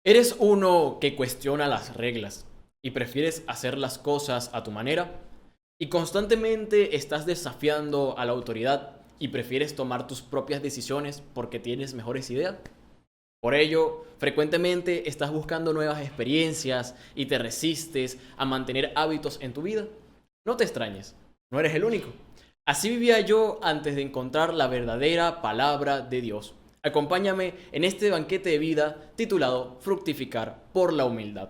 ¿Eres uno que cuestiona las reglas y prefieres hacer las cosas a tu manera? ¿Y constantemente estás desafiando a la autoridad y prefieres tomar tus propias decisiones porque tienes mejores ideas? Por ello, frecuentemente estás buscando nuevas experiencias y te resistes a mantener hábitos en tu vida. No te extrañes, no eres el único. Así vivía yo antes de encontrar la verdadera palabra de Dios. Acompáñame en este banquete de vida titulado Fructificar por la humildad.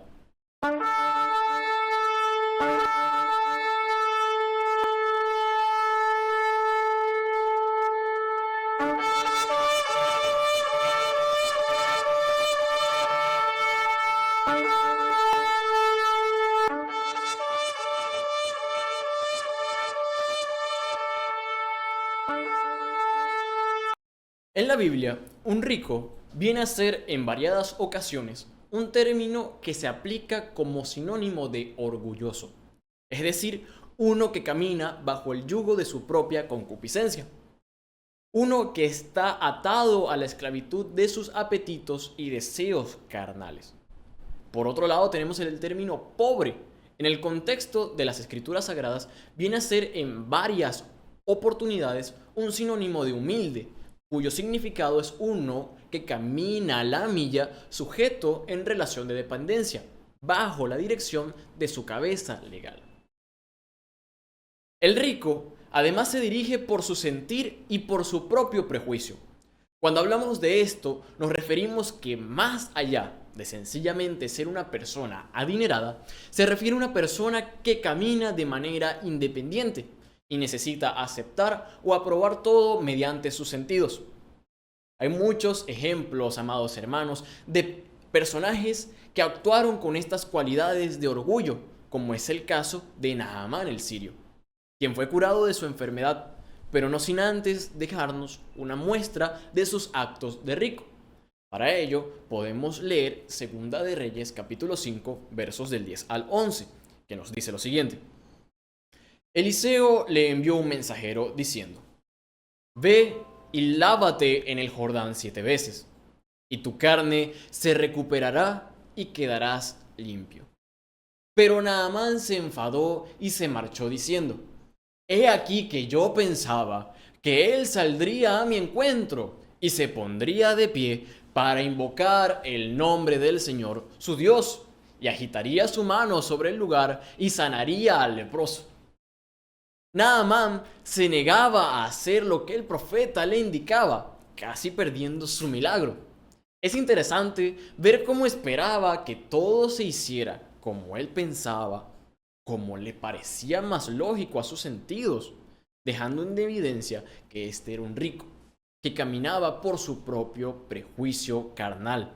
En la Biblia, un rico viene a ser en variadas ocasiones un término que se aplica como sinónimo de orgulloso, es decir, uno que camina bajo el yugo de su propia concupiscencia, uno que está atado a la esclavitud de sus apetitos y deseos carnales. Por otro lado, tenemos el término pobre. En el contexto de las escrituras sagradas, viene a ser en varias oportunidades un sinónimo de humilde, cuyo significado es uno que camina a la milla sujeto en relación de dependencia, bajo la dirección de su cabeza legal. El rico además se dirige por su sentir y por su propio prejuicio. Cuando hablamos de esto, nos referimos que más allá de sencillamente ser una persona adinerada, se refiere a una persona que camina de manera independiente y necesita aceptar o aprobar todo mediante sus sentidos. Hay muchos ejemplos, amados hermanos, de personajes que actuaron con estas cualidades de orgullo, como es el caso de Naamán el sirio, quien fue curado de su enfermedad, pero no sin antes dejarnos una muestra de sus actos de rico. Para ello, podemos leer Segunda de Reyes, capítulo 5, versos del 10 al 11, que nos dice lo siguiente. Eliseo le envió un mensajero diciendo: Ve y lávate en el Jordán 7 veces, y tu carne se recuperará y quedarás limpio. Pero Naamán se enfadó y se marchó diciendo: He aquí que yo pensaba que él saldría a mi encuentro y se pondría de pie para invocar el nombre del Señor, su Dios, y agitaría su mano sobre el lugar y sanaría al leproso. Naamán se negaba a hacer lo que el profeta le indicaba, casi perdiendo su milagro. Es interesante ver cómo esperaba que todo se hiciera como él pensaba, como le parecía más lógico a sus sentidos, dejando en evidencia que este era un rico, que caminaba por su propio prejuicio carnal.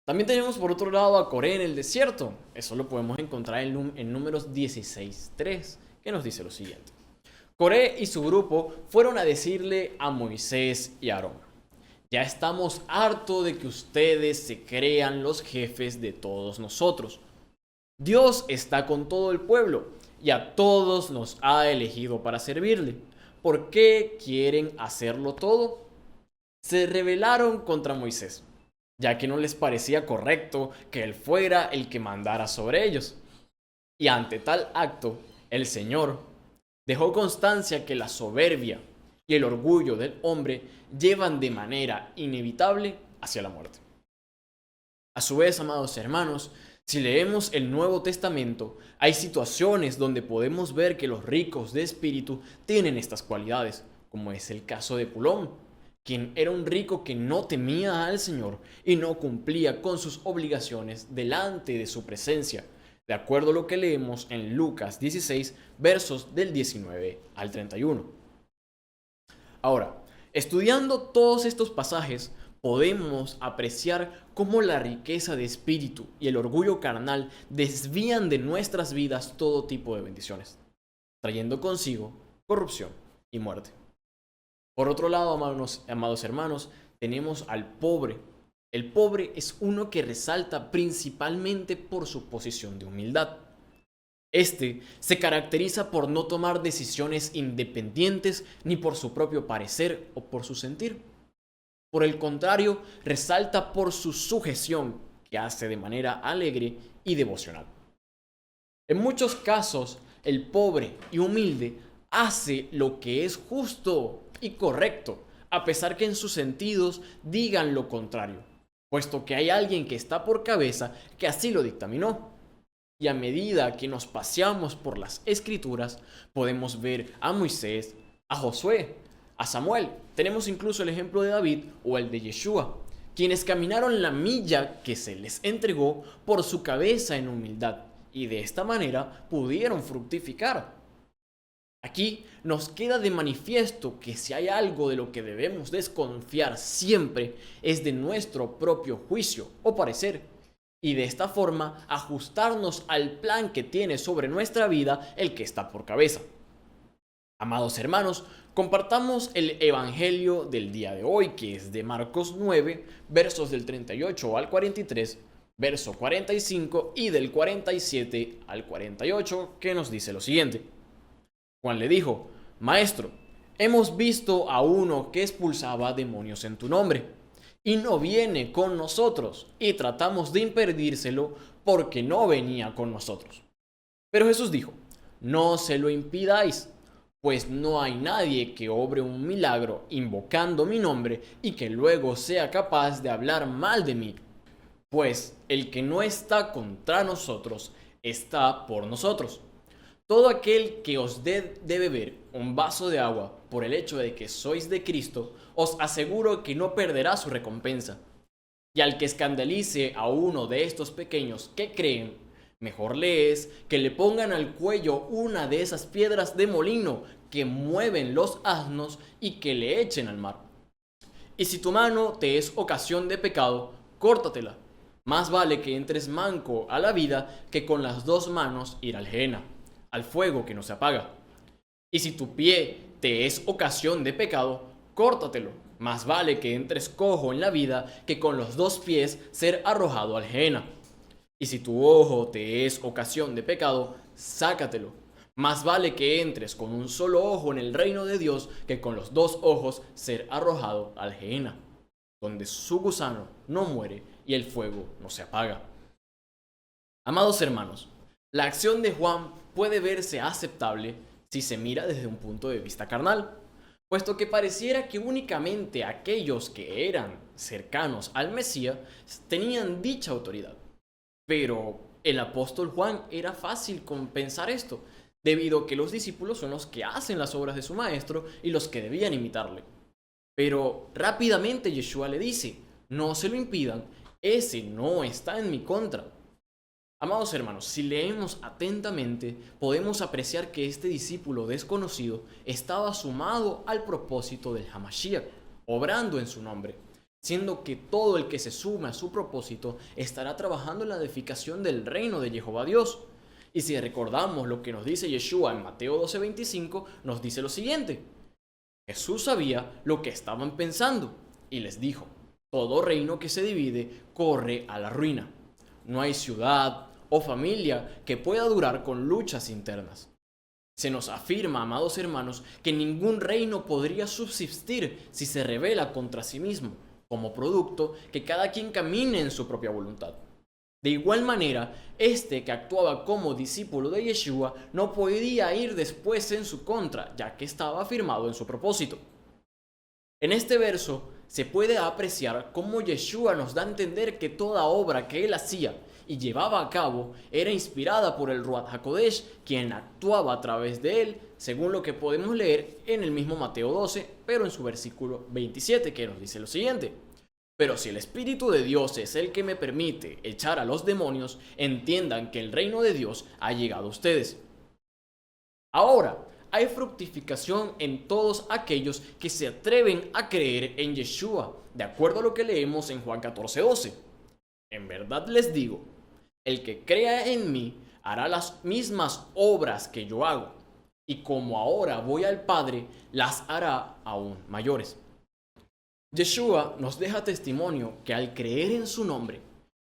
También tenemos por otro lado a Coré en el desierto. Eso lo podemos encontrar en Números 16:3, que nos dice lo siguiente. Coré y su grupo fueron a decirle a Moisés y a Aarón: Ya estamos hartos de que ustedes se crean los jefes de todos nosotros. Dios está con todo el pueblo y a todos nos ha elegido para servirle. ¿Por qué quieren hacerlo todo? Se rebelaron contra Moisés, ya que no les parecía correcto que él fuera el que mandara sobre ellos. Y ante tal acto, el Señor dejó constancia que la soberbia y el orgullo del hombre llevan de manera inevitable hacia la muerte. A su vez, amados hermanos, si leemos el Nuevo Testamento, hay situaciones donde podemos ver que los ricos de espíritu tienen estas cualidades, como es el caso de Pulón, quien era un rico que no temía al Señor y no cumplía con sus obligaciones delante de su presencia, de acuerdo a lo que leemos en Lucas 16, versos del 19 al 31. Ahora, estudiando todos estos pasajes, podemos apreciar cómo la riqueza de espíritu y el orgullo carnal desvían de nuestras vidas todo tipo de bendiciones, trayendo consigo corrupción y muerte. Por otro lado, amados hermanos, tenemos al pobre. El pobre es uno que resalta principalmente por su posición de humildad. Este se caracteriza por no tomar decisiones independientes ni por su propio parecer o por su sentir. Por el contrario, resalta por su sujeción, que hace de manera alegre y devocional. En muchos casos, el pobre y humilde hace lo que es justo y correcto, a pesar que en sus sentidos digan lo contrario, puesto que hay alguien que está por cabeza que así lo dictaminó. Y a medida que nos paseamos por las escrituras, podemos ver a Moisés, a Josué, a Samuel. Tenemos incluso el ejemplo de David o el de Yeshua, quienes caminaron la milla que se les entregó por su cabeza en humildad, y de esta manera pudieron fructificar. Aquí nos queda de manifiesto que si hay algo de lo que debemos desconfiar siempre es de nuestro propio juicio o parecer, y de esta forma ajustarnos al plan que tiene sobre nuestra vida el que está por cabeza. Amados hermanos, compartamos el evangelio del día de hoy, que es de Marcos 9, versos del 38 al 43, verso 45 y del 47 al 48, que nos dice lo siguiente. Juan le dijo: Maestro, hemos visto a uno que expulsaba demonios en tu nombre, y no viene con nosotros, y tratamos de impedírselo porque no venía con nosotros. Pero Jesús dijo: No se lo impidáis, pues no hay nadie que obre un milagro invocando mi nombre y que luego sea capaz de hablar mal de mí. Pues el que no está contra nosotros, está por nosotros. Todo aquel que os dé de beber un vaso de agua por el hecho de que sois de Cristo, os aseguro que no perderá su recompensa. Y al que escandalice a uno de estos pequeños que creen, mejor le es que le pongan al cuello una de esas piedras de molino que mueven los asnos y que le echen al mar. Y si tu mano te es ocasión de pecado, córtatela. Más vale que entres manco a la vida que con las dos manos ir al Gehenna, al fuego que no se apaga. Y si tu pie te es ocasión de pecado, córtatelo. Más vale que entres cojo en la vida que con los dos pies ser arrojado al Gehenna. Y si tu ojo te es ocasión de pecado, sácatelo. Más vale que entres con un solo ojo en el reino de Dios que con los dos ojos ser arrojado al Gehenna, donde su gusano no muere y el fuego no se apaga. Amados hermanos, la acción de Juan puede verse aceptable si se mira desde un punto de vista carnal, puesto que pareciera que únicamente aquellos que eran cercanos al Mesías tenían dicha autoridad. Pero el apóstol Juan era fácil compensar esto, debido a que los discípulos son los que hacen las obras de su maestro y los que debían imitarle. Pero rápidamente Yeshua le dice: no se lo impidan, ese no está en mi contra. Amados hermanos, si leemos atentamente, podemos apreciar que este discípulo desconocido estaba sumado al propósito del Hamashiach, obrando en su nombre, siendo que todo el que se sume a su propósito estará trabajando en la edificación del reino de Jehová Dios. Y si recordamos lo que nos dice Yeshua en Mateo 12:25, nos dice lo siguiente: Jesús sabía lo que estaban pensando y les dijo: todo reino que se divide corre a la ruina. No hay ciudad o familia que pueda durar con luchas internas. Se nos afirma, amados hermanos, que ningún reino podría subsistir si se rebela contra sí mismo, como producto que cada quien camine en su propia voluntad. De igual manera, este que actuaba como discípulo de Yeshua no podía ir después en su contra, ya que estaba afirmado en su propósito. En este verso se puede apreciar cómo Yeshua nos da a entender que toda obra que él hacía y llevaba a cabo era inspirada por el Ruach HaKodesh, quien actuaba a través de él, según lo que podemos leer en el mismo Mateo 12, pero en su versículo 27, que nos dice lo siguiente: pero si el Espíritu de Dios es el que me permite echar a los demonios, entiendan que el reino de Dios ha llegado a ustedes. Ahora, hay fructificación en todos aquellos que se atreven a creer en Yeshua, de acuerdo a lo que leemos en Juan 14:12. En verdad les digo, el que crea en mí hará las mismas obras que yo hago, y como ahora voy al Padre, las hará aún mayores. Yeshua nos deja testimonio que al creer en su nombre,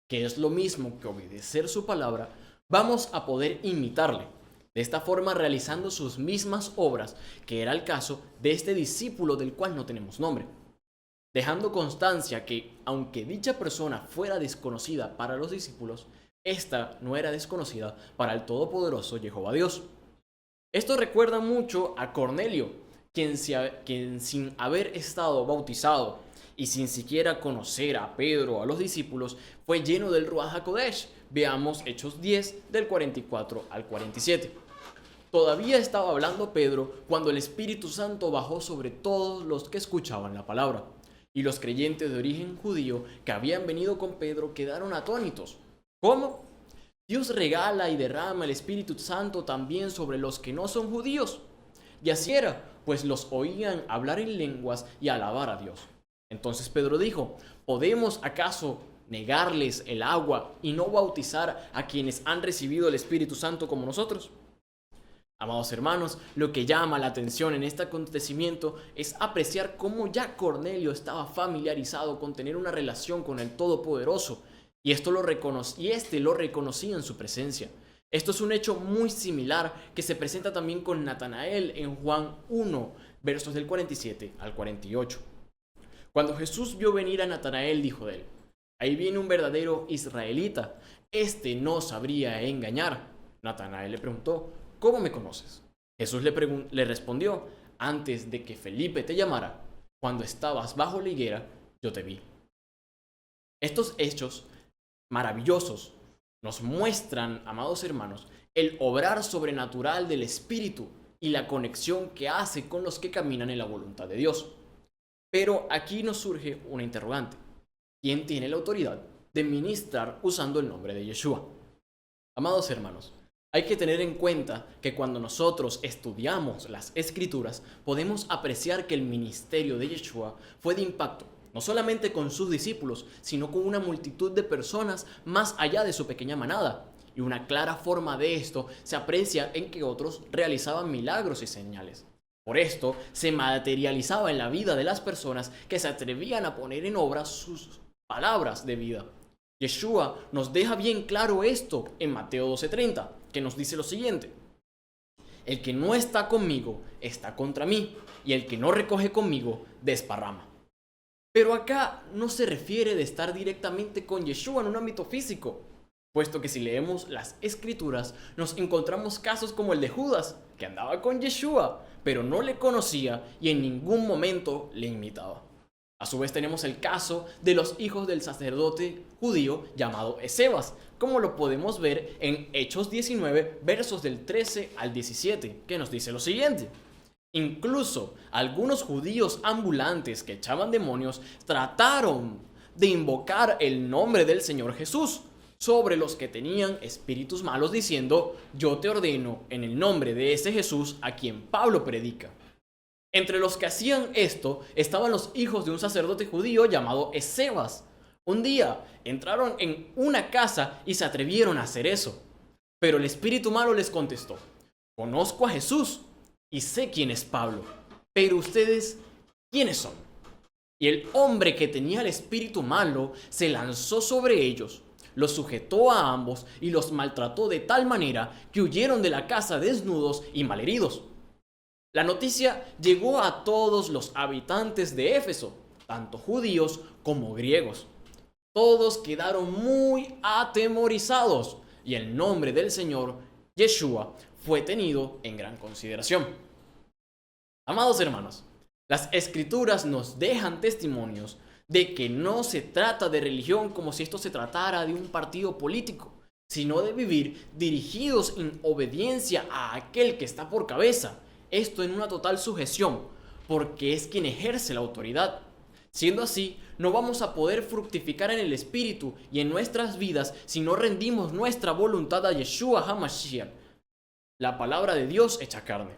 que es lo mismo que obedecer su palabra, vamos a poder imitarle, de esta forma realizando sus mismas obras, que era el caso de este discípulo del cual no tenemos nombre. dejando constancia que, aunque dicha persona fuera desconocida para los discípulos, esta no era desconocida para el todopoderoso Jehová Dios. Esto recuerda mucho a Cornelio, quien sin haber estado bautizado y sin siquiera conocer a Pedro o a los discípulos, fue lleno del Ruach HaKodesh. Veamos Hechos 10 del 44 al 47. Todavía estaba hablando Pedro cuando el Espíritu Santo bajó sobre todos los que escuchaban la palabra. Y los creyentes de origen judío que habían venido con Pedro quedaron atónitos. ¿Cómo? Dios regala y derrama el Espíritu Santo también sobre los que no son judíos. Y así era, pues los oían hablar en lenguas y alabar a Dios. Entonces Pedro dijo, ¿podemos acaso negarles el agua y no bautizar a quienes han recibido el Espíritu Santo como nosotros? Amados hermanos, lo que llama la atención en este acontecimiento es apreciar cómo ya Cornelio estaba familiarizado con tener una relación con el Todopoderoso, y este lo reconocía en su presencia. Esto es un hecho muy similar que se presenta también con Natanael en Juan 1, versos del 47 al 48. Cuando Jesús vio venir a Natanael, dijo de él, ahí viene un verdadero israelita, este no sabría engañar. Natanael le preguntó, ¿cómo me conoces? Jesús le respondió, antes de que Felipe te llamara, cuando estabas bajo la higuera, yo te vi. Estos hechos maravillosos nos muestran, amados hermanos, el obrar sobrenatural del Espíritu y la conexión que hace con los que caminan en la voluntad de Dios. Pero aquí nos surge una interrogante. ¿Quién tiene la autoridad de ministrar usando el nombre de Yeshua? Amados hermanos, hay que tener en cuenta que cuando nosotros estudiamos las Escrituras, podemos apreciar que el ministerio de Yeshua fue de impacto, no solamente con sus discípulos, sino con una multitud de personas más allá de su pequeña manada. Y una clara forma de esto se aprecia en que otros realizaban milagros y señales. Por esto se materializaba en la vida de las personas que se atrevían a poner en obra sus palabras de vida. Yeshua nos deja bien claro esto en Mateo 12:30, que nos dice lo siguiente. El que no está conmigo está contra mí, y el que no recoge conmigo desparrama. Pero acá no se refiere de estar directamente con Yeshua en un ámbito físico, puesto que si leemos las Escrituras nos encontramos casos como el de Judas, que andaba con Yeshua, pero no le conocía y en ningún momento le imitaba. A su vez tenemos el caso de los hijos del sacerdote judío llamado Escevas, como lo podemos ver en Hechos 19, versos del 13 al 17, que nos dice lo siguiente. Incluso algunos judíos ambulantes que echaban demonios trataron de invocar el nombre del Señor Jesús sobre los que tenían espíritus malos, diciendo, yo te ordeno en el nombre de ese Jesús a quien Pablo predica. Entre los que hacían esto estaban los hijos de un sacerdote judío llamado Escevas. Un día entraron en una casa y se atrevieron a hacer eso. Pero el espíritu malo les contestó, conozco a Jesús y sé quién es Pablo, pero ustedes, ¿quiénes son? Y el hombre que tenía el espíritu malo se lanzó sobre ellos, los sujetó a ambos y los maltrató de tal manera que huyeron de la casa desnudos y malheridos. La noticia llegó a todos los habitantes de Éfeso, tanto judíos como griegos. Todos quedaron muy atemorizados y el nombre del Señor, Yeshua, fue tenido en gran consideración. Amados hermanos, las Escrituras nos dejan testimonios de que no se trata de religión como si esto se tratara de un partido político, sino de vivir dirigidos en obediencia a aquel que está por cabeza. Esto en una total sujeción, porque es quien ejerce la autoridad. Siendo así, no vamos a poder fructificar en el Espíritu y en nuestras vidas si no rendimos nuestra voluntad a Yeshua HaMashiach, la palabra de Dios hecha carne.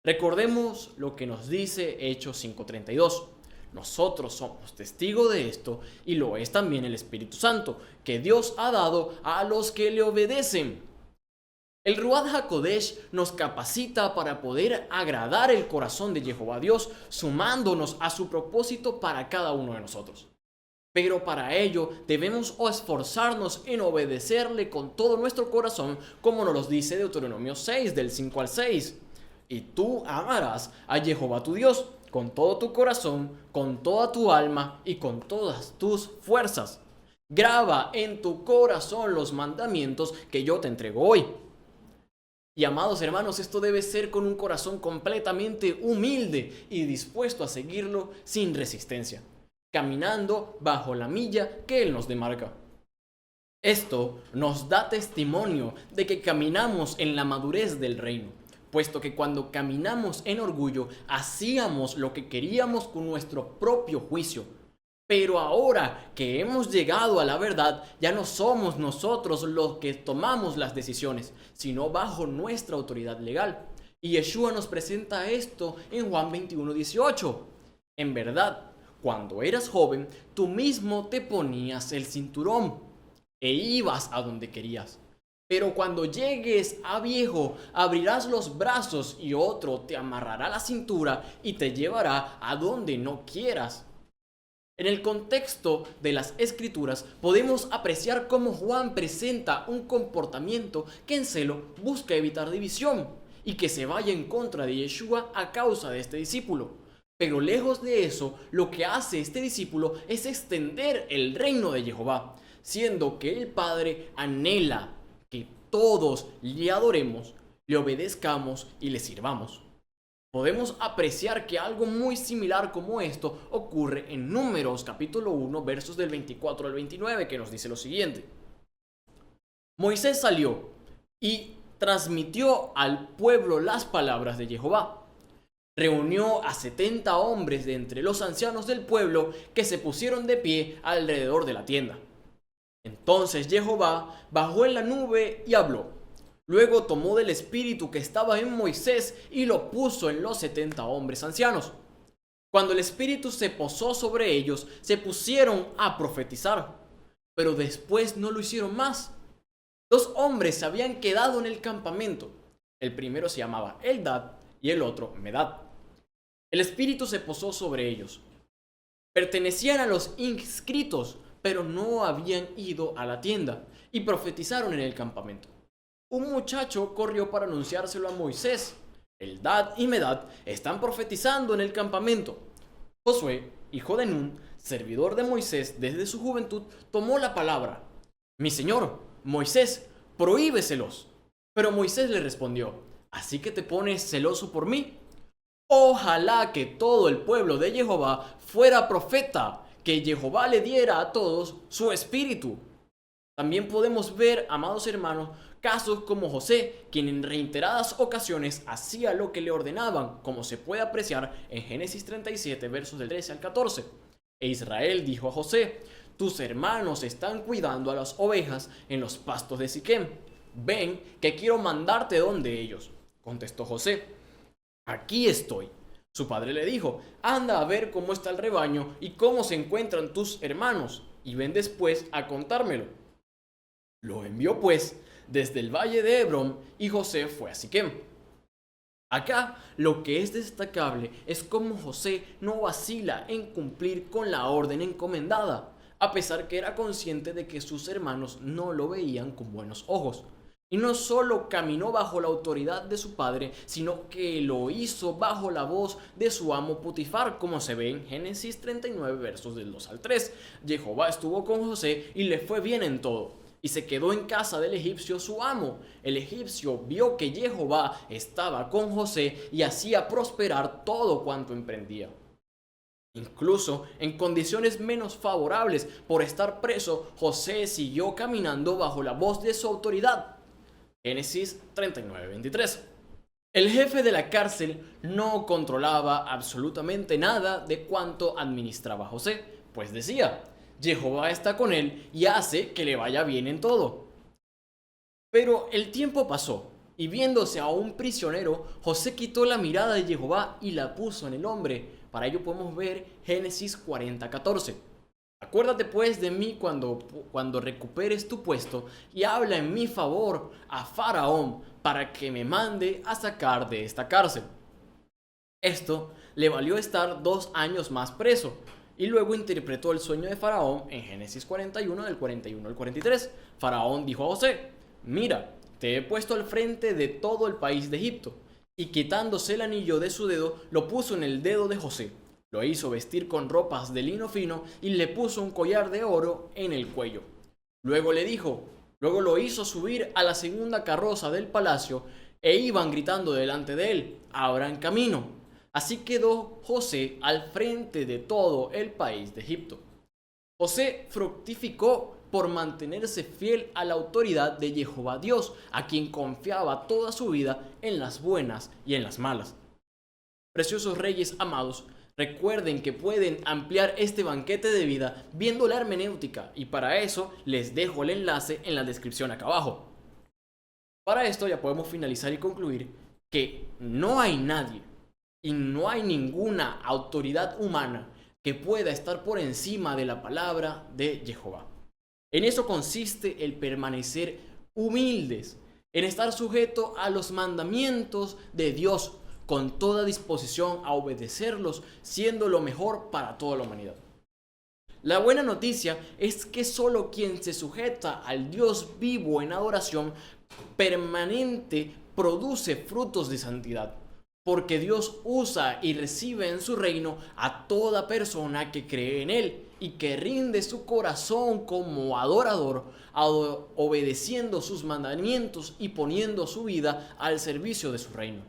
Recordemos lo que nos dice Hechos 5:32. Nosotros somos testigos de esto y lo es también el Espíritu Santo, que Dios ha dado a los que le obedecen. El Ruach HaKodesh nos capacita para poder agradar el corazón de Jehová Dios, sumándonos a su propósito para cada uno de nosotros. Pero para ello debemos esforzarnos en obedecerle con todo nuestro corazón, como nos lo dice Deuteronomio 6, del 5 al 6. Y tú amarás a Jehová tu Dios con todo tu corazón, con toda tu alma y con todas tus fuerzas. Graba en tu corazón los mandamientos que yo te entrego hoy. Y amados hermanos, esto debe ser con un corazón completamente humilde y dispuesto a seguirlo sin resistencia, caminando bajo la milla que Él nos demarca. Esto nos da testimonio de que caminamos en la madurez del reino, puesto que cuando caminamos en orgullo hacíamos lo que queríamos con nuestro propio juicio. Pero ahora que hemos llegado a la verdad, ya no somos nosotros los que tomamos las decisiones, sino bajo nuestra autoridad legal. Y Yeshua nos presenta esto en Juan 21:18. En verdad, cuando eras joven, tú mismo te ponías el cinturón e ibas a donde querías. Pero cuando llegues a viejo, abrirás los brazos y otro te amarrará la cintura y te llevará a donde no quieras. En el contexto de las Escrituras podemos apreciar cómo Juan presenta un comportamiento que en celo busca evitar división y que se vaya en contra de Yeshua a causa de este discípulo. Pero lejos de eso, lo que hace este discípulo es extender el reino de Jehová, siendo que el Padre anhela que todos le adoremos, le obedezcamos y le sirvamos. Podemos apreciar que algo muy similar como esto ocurre en Números capítulo 1 versos del 24 al 29, que nos dice lo siguiente. Moisés salió y transmitió al pueblo las palabras de Jehová. Reunió a 70 hombres de entre los ancianos del pueblo que se pusieron de pie alrededor de la tienda. Entonces Jehová bajó en la nube y habló. Luego tomó del espíritu que estaba en Moisés y lo puso en los 70 hombres ancianos. Cuando el espíritu se posó sobre ellos, se pusieron a profetizar, pero después no lo hicieron más. 2 hombres se habían quedado en el campamento. El primero se llamaba Eldad y el otro Medad. El espíritu se posó sobre ellos. Pertenecían a los inscritos, pero no habían ido a la tienda y profetizaron en el campamento. Un muchacho corrió para anunciárselo a Moisés. Eldad y Medad están profetizando en el campamento. Josué, hijo de Nun, servidor de Moisés desde su juventud, tomó la palabra. Mi señor, Moisés, prohíbeselos. Pero Moisés le respondió, ¿así que te pones celoso por mí? Ojalá que todo el pueblo de Jehová fuera profeta, que Jehová le diera a todos su espíritu. También podemos ver, amados hermanos, casos como José, quien en reiteradas ocasiones hacía lo que le ordenaban, como se puede apreciar en Génesis 37, versos del 13 al 14. E Israel dijo a José, tus hermanos están cuidando a las ovejas en los pastos de Siquem. Ven, que quiero mandarte donde ellos. Contestó José, aquí estoy. Su padre le dijo, anda a ver cómo está el rebaño y cómo se encuentran tus hermanos, y ven después a contármelo. Lo envió pues desde el valle de Hebrón y José fue a Siquem. Acá lo que es destacable es cómo José no vacila en cumplir con la orden encomendada, a pesar que era consciente de que sus hermanos no lo veían con buenos ojos. Y no solo caminó bajo la autoridad de su padre, sino que lo hizo bajo la voz de su amo Potifar, como se ve en Génesis 39 versos del 2 al 3. Jehová estuvo con José y le fue bien en todo. Y se quedó en casa del egipcio su amo. El egipcio vio que Jehová estaba con José y hacía prosperar todo cuanto emprendía. Incluso en condiciones menos favorables por estar preso, José siguió caminando bajo la voz de su autoridad. Génesis 39:23. El jefe de la cárcel no controlaba absolutamente nada de cuanto administraba José, pues decía, Jehová está con él y hace que le vaya bien en todo. Pero el tiempo pasó, y viéndose a un prisionero, José quitó la mirada de Jehová y la puso en el hombre. Para ello podemos ver Génesis 40:14. Acuérdate pues de mí cuando recuperes tu puesto y habla en mi favor a Faraón para que me mande a sacar de esta cárcel. Esto le valió estar 2 años más preso. Y luego interpretó el sueño de Faraón en Génesis 41, del 41 al 43. Faraón dijo a José, mira, te he puesto al frente de todo el país de Egipto. y quitándose el anillo de su dedo, lo puso en el dedo de José. Lo hizo vestir con ropas de lino fino y le puso un collar de oro en el cuello. Luego lo hizo subir a la segunda carroza del palacio e iban gritando delante de él: abran camino. Así quedó José al frente de todo el país de Egipto. José fructificó por mantenerse fiel a la autoridad de Jehová Dios, a quien confiaba toda su vida en las buenas y en las malas. Preciosos reyes amados, recuerden que pueden ampliar este banquete de vida viendo la hermenéutica, y para eso les dejo el enlace en la descripción acá abajo. Para esto ya podemos finalizar y concluir que no hay nadie y no hay ninguna autoridad humana que pueda estar por encima de la palabra de Jehová. En eso consiste el permanecer humildes, en estar sujeto a los mandamientos de Dios, con toda disposición a obedecerlos, siendo lo mejor para toda la humanidad. La buena noticia es que solo quien se sujeta al Dios vivo en adoración permanente produce frutos de santidad, porque Dios usa y recibe en su reino a toda persona que cree en Él y que rinde su corazón como adorador, obedeciendo sus mandamientos y poniendo su vida al servicio de su reino.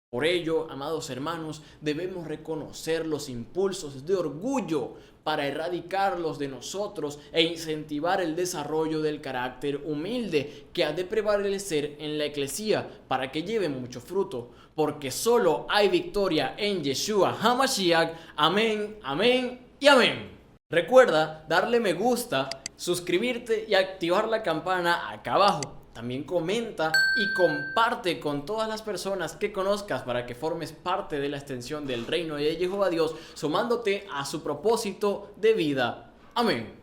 Por ello, amados hermanos, debemos reconocer los impulsos de orgullo para erradicarlos de nosotros e incentivar el desarrollo del carácter humilde que ha de prevalecer en la eclesía para que lleve mucho fruto, porque solo hay victoria en Yeshua HaMashiach. Amén, amén y amén. Recuerda darle me gusta, suscribirte y activar la campana acá abajo. También comenta y comparte con todas las personas que conozcas para que formes parte de la extensión del reino de Jehová Dios, sumándote a su propósito de vida. Amén.